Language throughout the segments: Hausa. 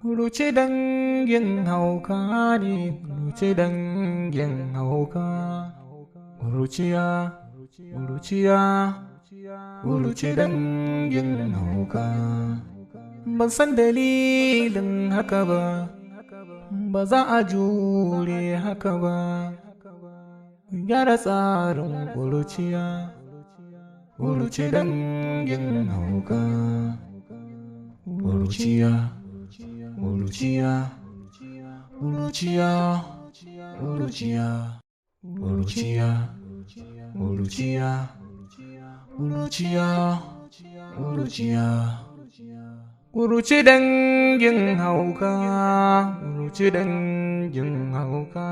Kuruci dangin hauka ne, kuruci dangin hauka. Kuruciya, kuruciya, kuruci dangin hauka. Ban san dalilin haka ba, ba za a jure haka ba. Gyara tsarin kuruciya, kuruci dangin hauka. Kuruciya. Kuruciya, kuruciya, kuruciya, kuruciya, kuruciya, kuruciya, kuruciya. Kuruci dangin hauka, kuruci dangin hauka.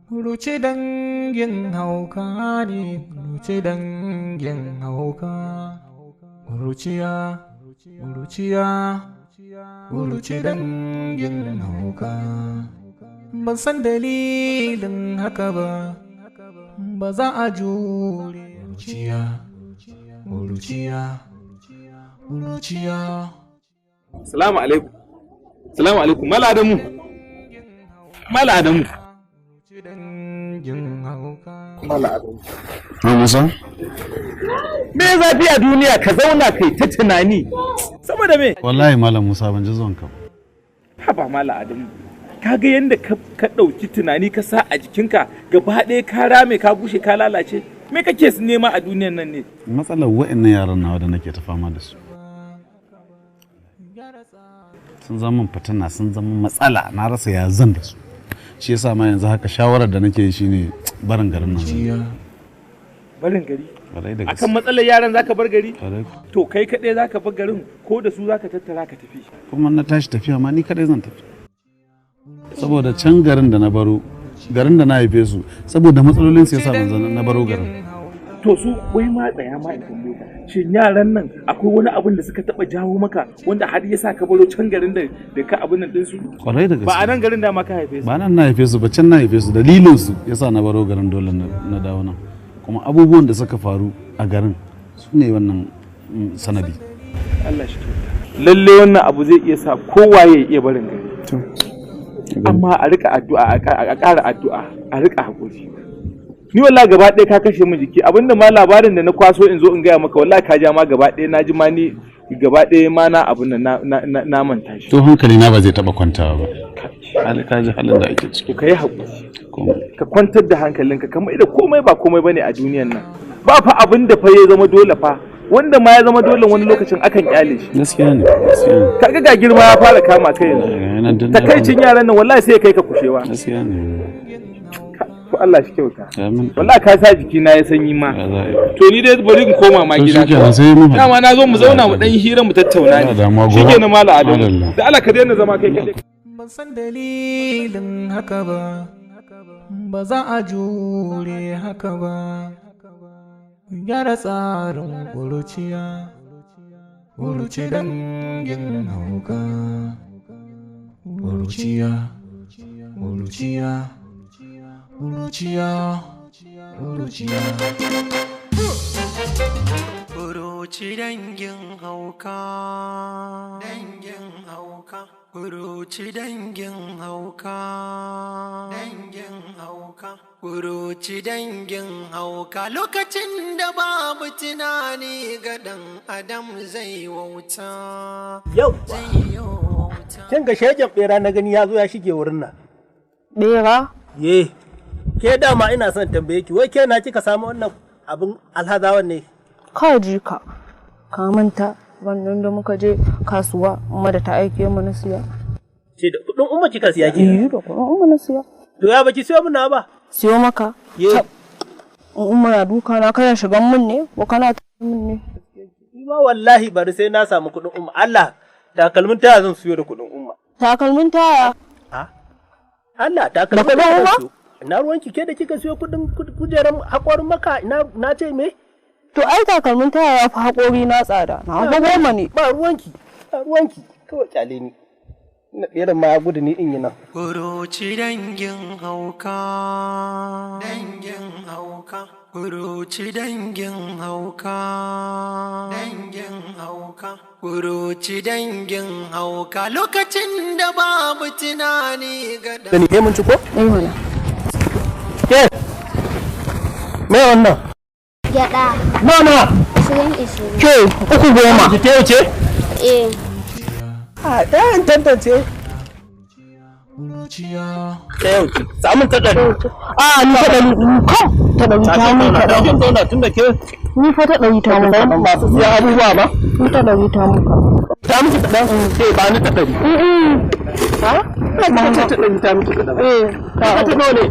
Kuruci dangin hauka ne, kuruci dangin hauka. Kuruciya, kuruciya. Kuruci dangin hauka. Ban san dalilin haka ba, ba za a jure. Kuruciya, kuruciya, kuruciya. Salamu alaikum. Salamu alaikum. Mala Adamu. Mala Adamu. Kuruci dangin hauka. Mala Adamu. Musa? Me zafi a duniya ka zauna kai ta tunani? Saboda me? Wallahi Malam Musa ban ji zuwan ka. Haba Mala Adamu. Kaga yanda ka dauki tunani ka sa a jikinka gaba ɗaya ka rame ka bushe ka lalace. Me kake nema a duniyan nan ne? Matsalar wa'annan yaran nawa da nake ta fama da su. Sun zama fitina, sun zama matsala, na rasa ya zan da su. Shi yasa ma yanzu haka shawarar da nake yi shine barin garin nan. Barin gari? Akan matsalar yaran zaka bar gari? To kai kaɗai zaka bar garin ko da su zaka tattara ka tafi? Kuma na tashi tafiya ma ni kaɗai zan tafi. Saboda can garin da na baro, garin da na haife su, saboda matsalolin su yasa na baro garin. To su wai ma tsaya ma in tambaye ka. Shin yaran nan akwai wani abin da suka taba jawo maka wanda har yasa ka baro can garin da ka abin nan din su? Kwarai da gaske. Ba a nan garin da ma ka haife su. Ba nan na haife su ba, can na haife su, dalilin su yasa na baro garin dole na dawo nan. Kuma abubuwan da suka faru a garin su ne wannan sanadi. Allah shi kyauta. Lalle wannan abu zai iya sa kowa ya iya barin gari. Amma a rika addu'a, a ƙara addu'a, a rika hakuri. Ni wallahi gaba ɗaya ka kashe min jiki, abinda ma labarin da na kwaso in zo in gaya maka wallahi ka ja ma gaba ɗaya na ji ma ni gaba ɗaya ma na abin nan na manta shi. To hankali na ba zai taɓa kwantawa ba. Ka ji halin da ake ciki. Ka yi haƙuri. Ka kwantar da hankalinka kamar da komai ba komai bane a duniyan nan. Ba fa abin da fa ya zama dole fa. Wanda ma ya zama dole wani lokacin akan kyale shi. Gaskiya ne. Kaga ga girma ya fara kama kai yanzu. Takaicin yaran nan wallahi sai ya kai ka kushewa. Gaskiya ne. To Allah shi kyauta. Wallahi ka sa jiki na ya sanyi ma. To ni dai bari in koma ma gida. Dama na zo mu zauna mu dan hira mu tattauna ne. Shikenan Malam Adamu. Da Allah ka daina zama kai kadai. Ban san dalilin haka ba, ba za a jure haka ba. Gyara tsarin kuruciya, kuruci dangin hauka. Kuruciya, kuruciya, kuruciya, kuruciya. Kuruci dangin hauka, dangin hauka. Kuruci dangin hauka, dangin hauka. Kuruci dangin hauka. Lokacin da babu tunani ga ɗan adam zai wauta. Yau kin ga shegen bera na gani ya zo ya shige wurin nan. Bera? Ye, ke dama ina son tambaye ki, wai ke na kika samu wannan abin alhazawan ne? Ka ji ka manta wannan da muka je kasuwa umma da ta aike mu na siya. Ce da kudin umma kika siya ke? Da kudin umma na siya. To ya baki siyo mun ba? Siyo maka? Ye. Umma na duka na kana shigan mun ne ko kana tafi mun ne? Ima wallahi bari sai na samu kudin umma. Allah, takalmin taya zan siyo da kudin umma. Takalmin taya? Ha? Allah, takalmin taya zan siyo. Ina ruwanki ke da kika siyo kudin kujeran hakorin maka na ce me? To ai takalmin taya ya fi haƙori na tsada. Na ga goma ne. Ba ruwanki. Kawai kyale ni. irin ma ya gudu ni in yi nan. Kuruci dangin hauka, dangin hauka. Kuruci dangin hauka, dangin hauka. Kuruci dangin hauka lokacin da babu tunani ga Da ni mun ci ko? mana. Ke? Me wannan? Gyaɗa. Nawa? 20. Ke 3 Ki ta ce? Eh. A ɗayan tantance. Ta yau ce. Samun ta ɗari. A ni ta ɗari ko ta ɗari ta mun kaɗan. Kin zauna tun da ke Ni fa ta ɗari ta mun kaɗan. masu siyan abubuwa ba. Ni ta ɗari ta mun kaɗan. Ta miki kaɗan? Ke ba ni ta ɗari. Ha? Ba ta ɗari ta miki kaɗan. Ta ta dole.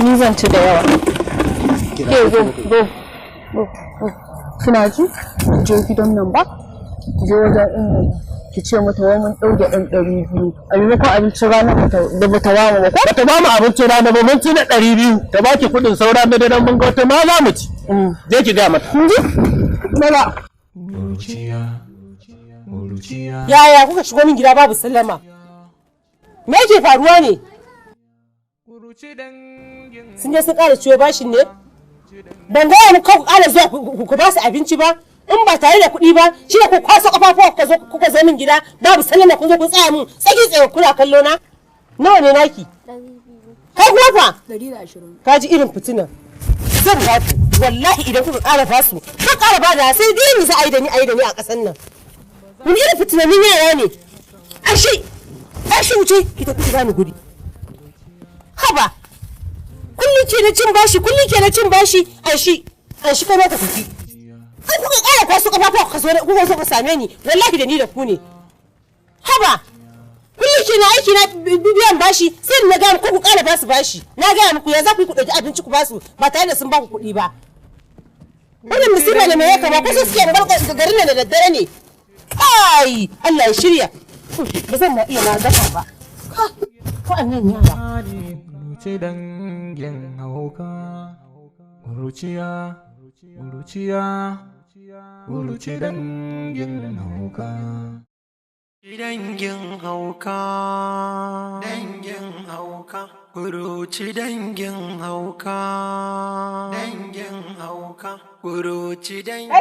Ni zan ci da yawa. Ke go. Kina ji? Je gidan nan ba? Je wajen inda ki ce mata wai mun ɗauke ɗan 200 a maimakon abincin rana da bata ba mu ba ko? Bata ba mu abincin rana ba mun ci na 200 ta baki kuɗin saura na daren mun ga wata ma za mu ci. Je ki ga mata. Kun ji? Bala. Yaya kuka shigo min gida babu sallama? Me yake faruwa ne? Sun je sun ƙara ciwo bashin ne? Ban gaya muku ku ƙara zuwa ku ba su abinci ba? In ba tare da kuɗi ba, shi ne ku kwaso ƙafafuwa kuka zo min gida babu sallama kun zo kun tsaya mun tsaki tsaye kuna kallo na? Nawa ne naki? 200. Kai kuma fa? 120. Ka ji irin fitinan. Zan ba ku, wallahi idan kuka ƙara ba su, kuka ƙara ba da sai dai ni za a yi da ni a ƙasan nan. Wani irin fitinanin yara ne? Ashi wuce ki tafi ki bani guri. Haba. Kullum ke na cin bashi, an shi kai ka tafi. Kai kuka ƙara kwaso kafafuwa kuka zo ka same ni, wallahi da ni da ku ne. Haba. Kullum ke na aiki na biyan bashi, sai na ga muku ku ƙara basu bashi. Na ga muku ya za ku yi ku ɗauki abinci ku basu ba tare da sun ba ku kuɗi ba. Wannan musiba ne mai ya kama kusa suke bar garin nan da daddare ne. Ai, Allah ya shirya. Ba zan ma iya na dafa ba. Wa'annan yara. Kuruci dangin hauka, kuruciya dangin hauka. Dangin hauka, dangin hauka. Kuruci dangin hauka, dangin hauka. Kuruci dangin.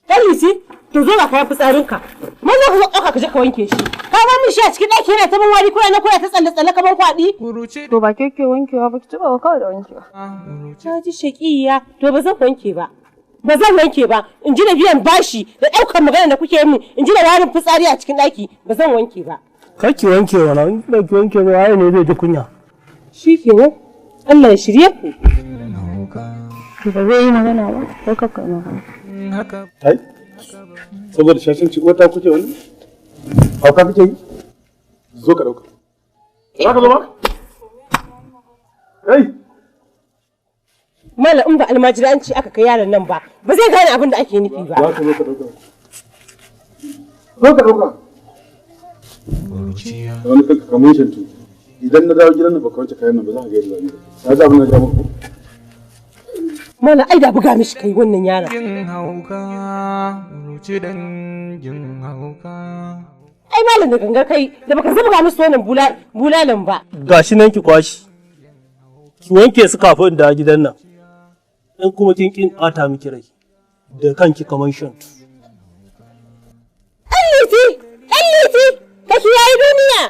Ɗanliti, to zo ga kayan fitsarinka. Maza ka zo ɗauka ka je ka wanke shi. Ka ba min shi a cikin ɗaki yana ta min wari kuna ta tsalle kamar kwaɗi. To ba ke wankewa ba ki taɓa ba kawai da wankewa. Ta ji shaƙiya, to ba zan wanke ba. Ba zan wanke ba. In ji da biyan bashi da ɗaukar magana da kuke min. In ji da warin fitsari a cikin ɗaki. Ba zan wanke ba. Kar ki wanke wala, in ba ki wanke ba waye ne zai ji kunya. Shi kenan. Allah ya shirye ku. To ba zai yi magana ba, ko kakka magana. Kai? Saboda shashanci wata kuke wani? Hauka kuke yi? Zo ka ɗauka. Za ka zo ba? Kai! Mala in ba almajiranci aka kai yaron nan ba zai gane abin da ake nufi ba. Za ka zo ka ɗauka. Zo ka ɗauka. Wani kanka kamar shantu. Idan na dawo gidan nan baka wanke kayan nan ba za ka ga yadda zai yi. Na ji abin da ya muku. Mala ai da buga mishi kai wannan yaron. Dangin hauka, kuruci dangin hauka. Ai malam da gangar kai da baka zuba musu wannan bulalan ba. Gashi nan ki kwashi. Ki wanke su kafin da gidan nan. In kuma kin ɓata miki rai. Da kanki kamar shantu. Ɗanliti, ka kiyaye duniya.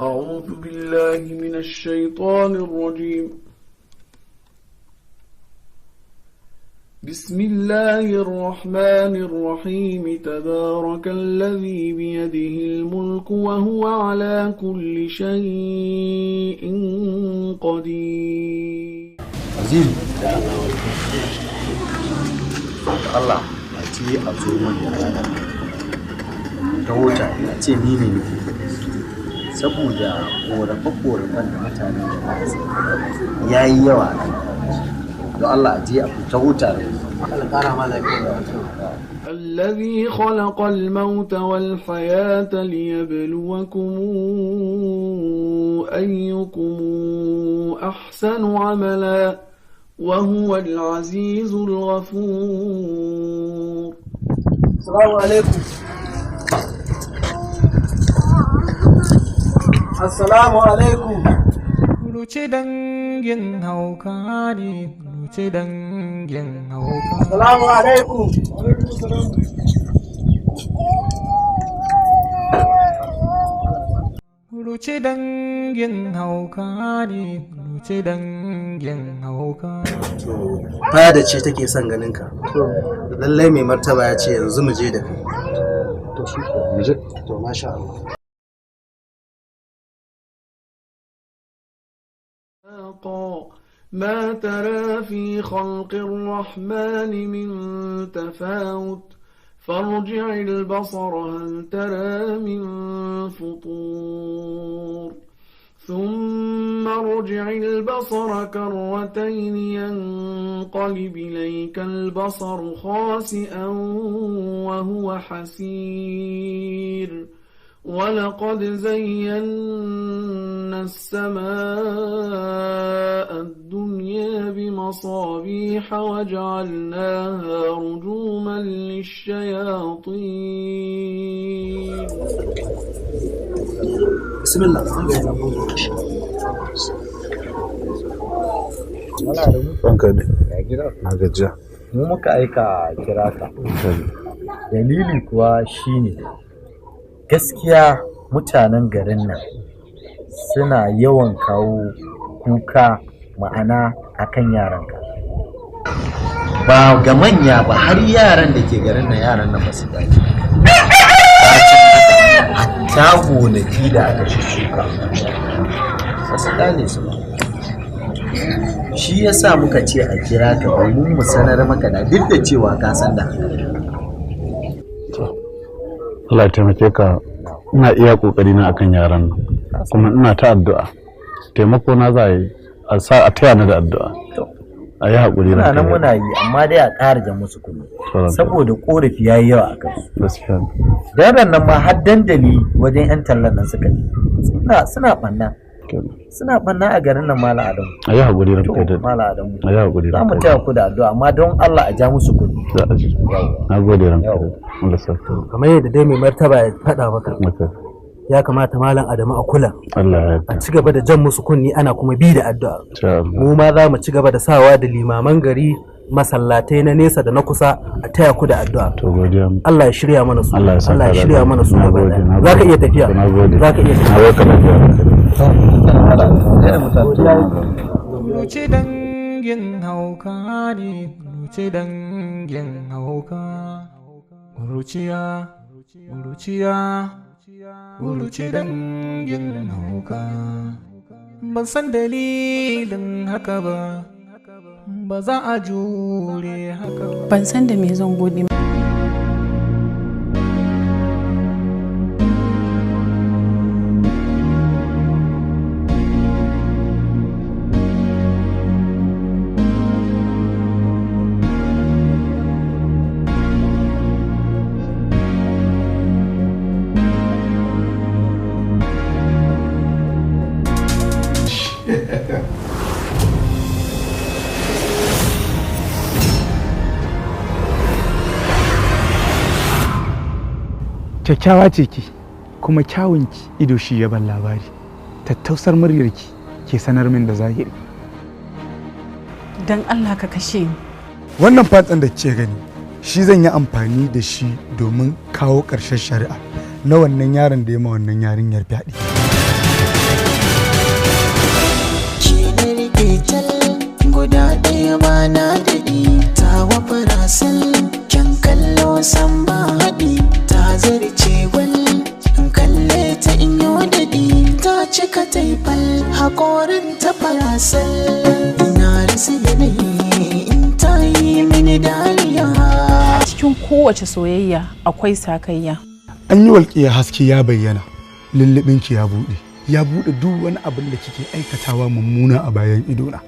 أعوذ بالله من الشيطان الرجيم بسم الله الرحمن الرحيم تبارك الذي بيده الملك وهو على كل شيء قدير Aziz, Allah a ce a zo mai ranar ta wuta a ce ni ne saboda ƙorafe-ƙorafen da mutane da ya yi yawa don Allah a je a fita wuta da alƙara ma lafiya da الذي خلق الموت والحياة ليبلوكم أيكم أحسن عملا وهو العزيز الغفور. السلام عليكم. السلام عليكم. Kuruci dangin hauka ne, kuruci dangin hauka. Assalamu alaikum. Kuruci dangin hauka ne, kuruci dangin hauka. Fada ce take son ganin ka. Lallai mai martaba ya ce yanzu mu je da kai. To shi ko mu je. To masha Allah. ما ترى في خلق الرحمن من تفاوت فارجع البصر هل ترى من فطور ثم ارجع البصر كرتين ينقلب إليك البصر خاسئا وهو حسير ولقد زينا السماء الدنيا بمصابيح وجعلناها رجوما للشياطين. بسم الله. mu muka aika kira ka. Dalili kuwa shine gaskiya mutanen garin nan suna yawan kawo kuka ma'ana akan yaranka, ba ga manya ba har yaran da ke garin nan, yaran nan ba su dace. Hatta gonaki da aka shuka ba su dale su ba. Shi yasa muka ce a kira ka domin mu sanar maka da duk da cewa ka san da Allah ya taimake ka, ina iya kokari na akan yaran nan kuma ina ta addu'a. Taimako na za a taya ni da addu'a. A yi haƙuri na nan muna yi, amma dai a ƙara da musu kuɗi saboda ƙorafi ya yi yawa a kansu. Gaskiya. Daren nan ma har dandali wajen 'yan tallan nan suka yi suna ɓanna. Suna ɓanna a garin nan Malam Adamu. A yi haƙuri ranka da Malam Adamu. A yi haƙuri za mu taya ku da addu'a, amma don Allah a ja musu kuɗi. Za a ji. Na gode ranka da Allah sa. Kamar yadda dai mai martaba ya faɗa maka. Ya kamata Malam Adamu a kula. Allah ya a ci gaba da jan musu kunni ana kuma bi da addu'a. Mu ma za mu ci gaba da sawa da limaman gari, masallatai na nesa da na kusa a taya ku da addu'a. To godiya. Allah ya shirya mana su. Allah ya shirya mana su. Za ka iya tafiya. Za ka iya tafiya. Kuruci dangin hauka ne, kuruci dangin hauka. Kuruciya, kuruciya, kuruci dangin hauka. Ban san dalilin haka ba, ba za a jure haka ba. Ban san da me zan gode. Kyakkyawa ce ki, kuma kyawunki ido shi ya ban labari. Tattausar muryarki ke sanar min da zahiri. Dan Allah ka kashe ni. Wannan fatsan da ke gani shi zan yi amfani da shi domin kawo ƙarshen shari'a na wannan yaron da ya ma wannan yarinyar fyaɗe. Guda ɗaya ba na daɗi, ta wafara sal, kyan kallo san ba haɗi, ta zarce gwal, in kalle ta in yi daɗi, ta cika taifal, haƙorin ta farasal, ina rasa yanayi in ta yi mini dariya. Cikin kowace soyayya akwai sakayya. An yi walƙiya haske ya bayyana, lullubinki ya buɗe duk wani abin da kike aikatawa mummuna a bayan idona.